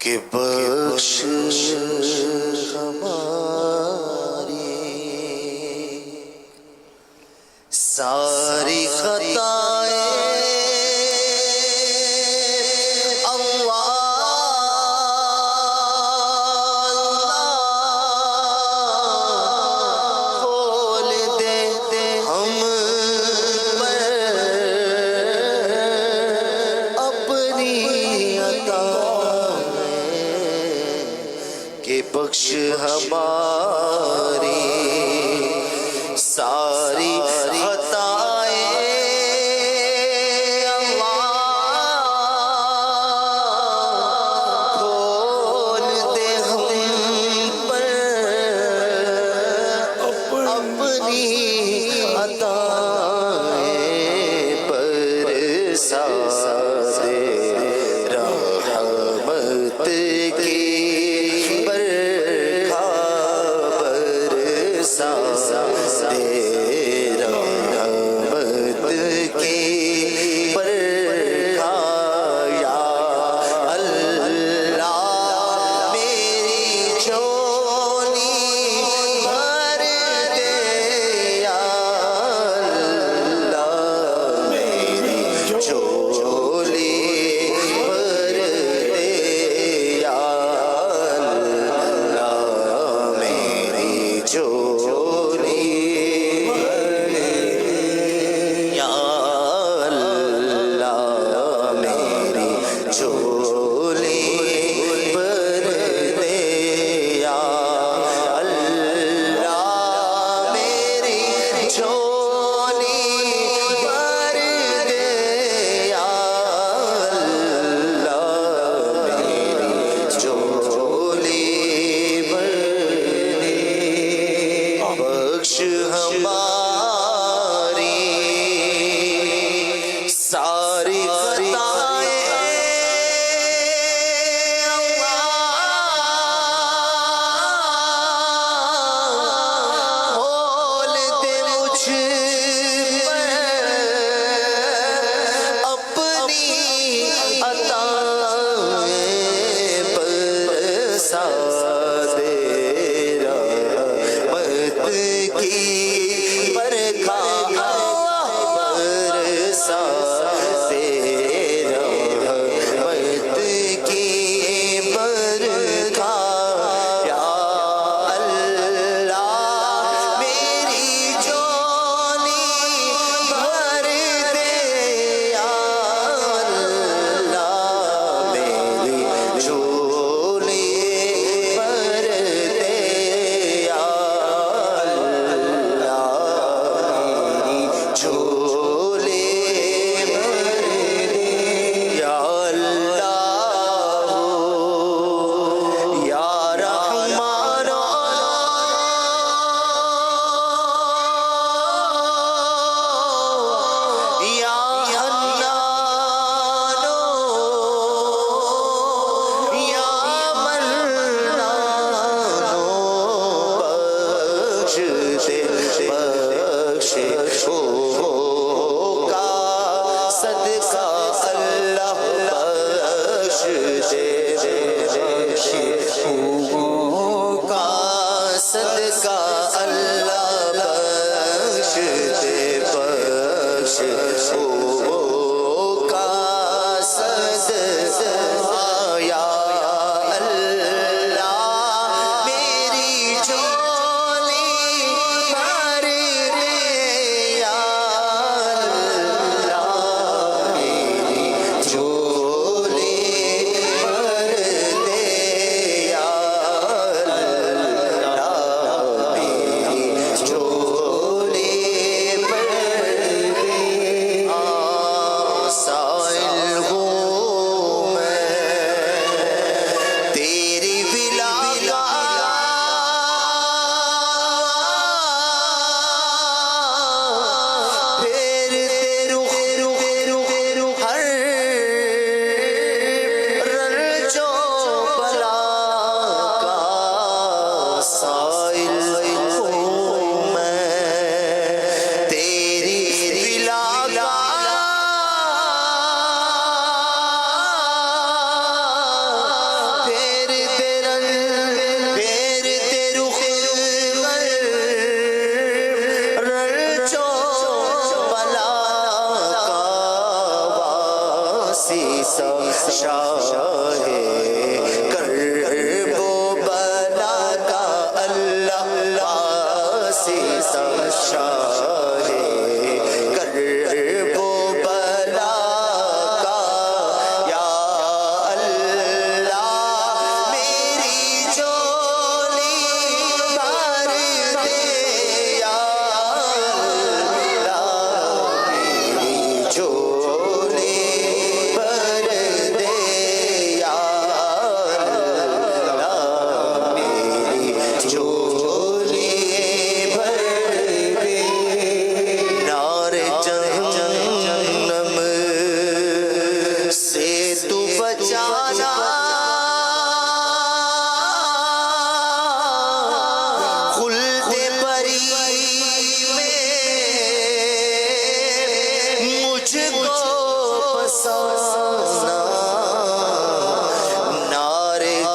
کہ بخش ہماری ساری خطائیں کھول دے ہم پر اپنی عطائیں کہ بخش ہماری ساری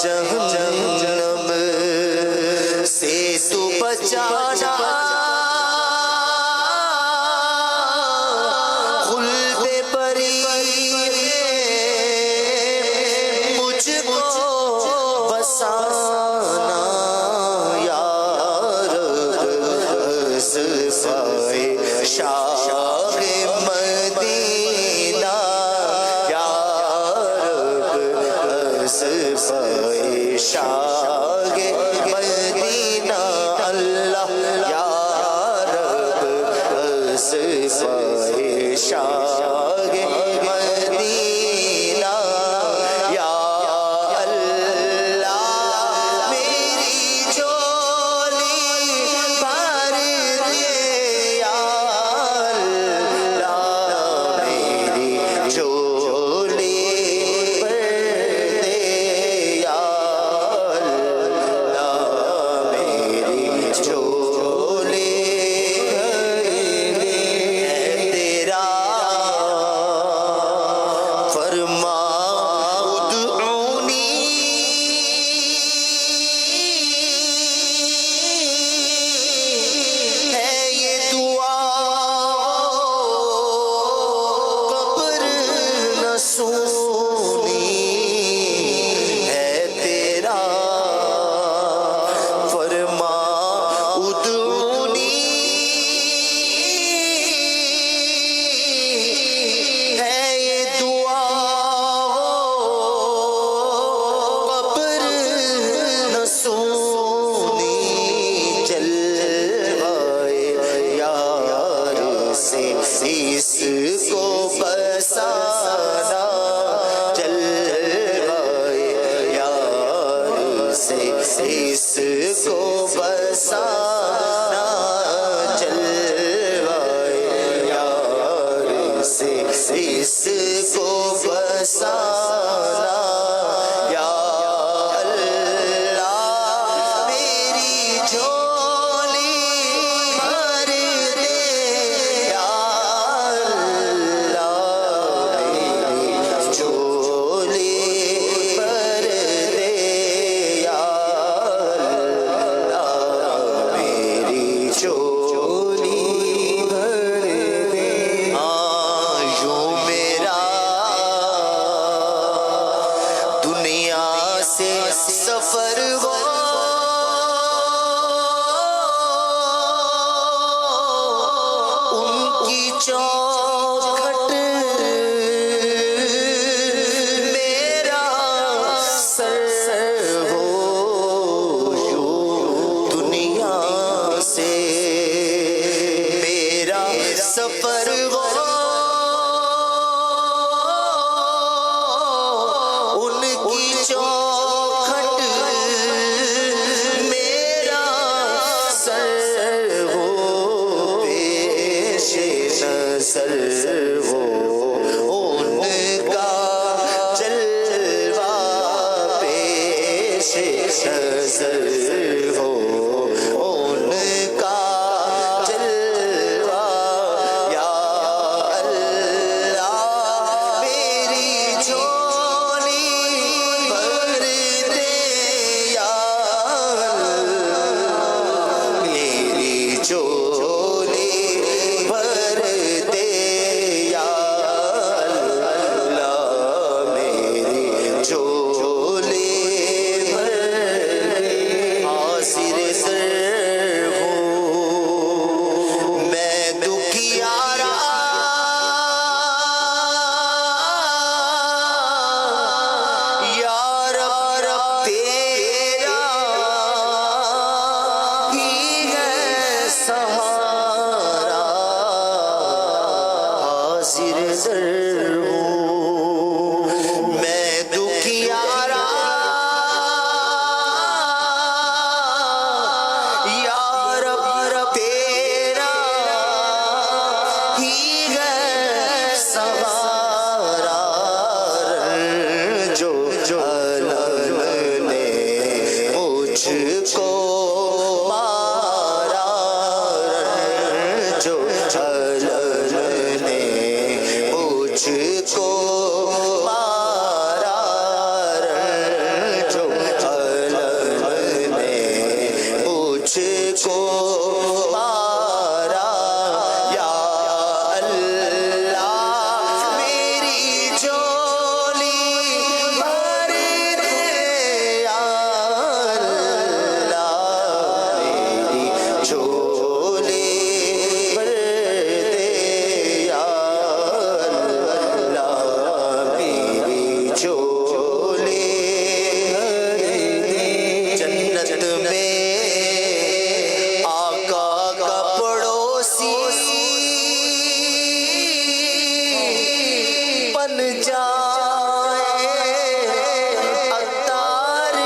جہنم سے تو بچانا خلد بری مجھ کو بسانا یا رب صفائے شاہ مدینہ یا رب صفائے شاہ مدینہ اللہ یا رب صفائے شاہ مدینہ یا اللہ میری جھولی بھر دے یا اللہ میری جھولی بھر دے یا اللہ میری جھولی تیرا فرما ادعونی ہے یہ دعا قبر نہ سونی ہے تیرا فرما ادعونی ہے یہ دعا قبر نہ سونی جلوائے یار سے اس کو بسانا جلوائے یار سے اس کو بسانا جلوائے یار سے اس کو بسانا یا اللہ میری جھولی بھر دے یا اللہ میری جھولی بھر دے یا اللہ میری جھولی بھر دے یوں میرا دنیا سے سفر ہو ان کی چوکھٹ میرا سر ہو یوں دنیا سے میرا سفر ہو ان کی چوکھٹ میرا سر ہو پیش نظر ہو ان کا جلوہ پیش نظر ہو ان کا جلوہ یا اللہ میری جھولی بھر دے یا اللہ میری جھولی بھر دے یا اللہ میری جھولی بھر دے حاضر میں آقا کا پڑوسی بن جائے عطار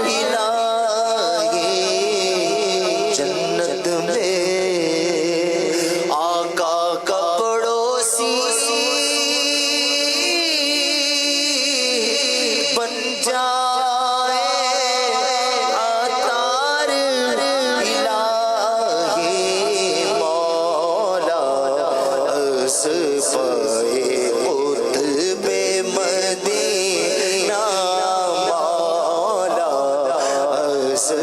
الہی جنت میں آقا کا پڑوسی بن جائے عطار الہی مولا اصفائے قطب مدینہ مولا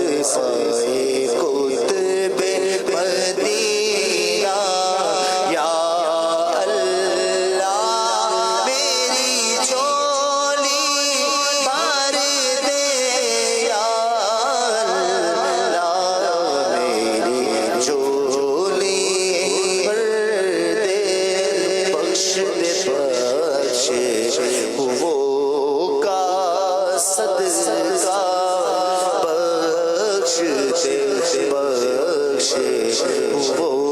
اصفائے قطب مدینہ یا اللہ میری جھولی بھر دے یا اللہ میری جھولی بھر دے بخش دے وہ کا صدقہ بخش دے وہ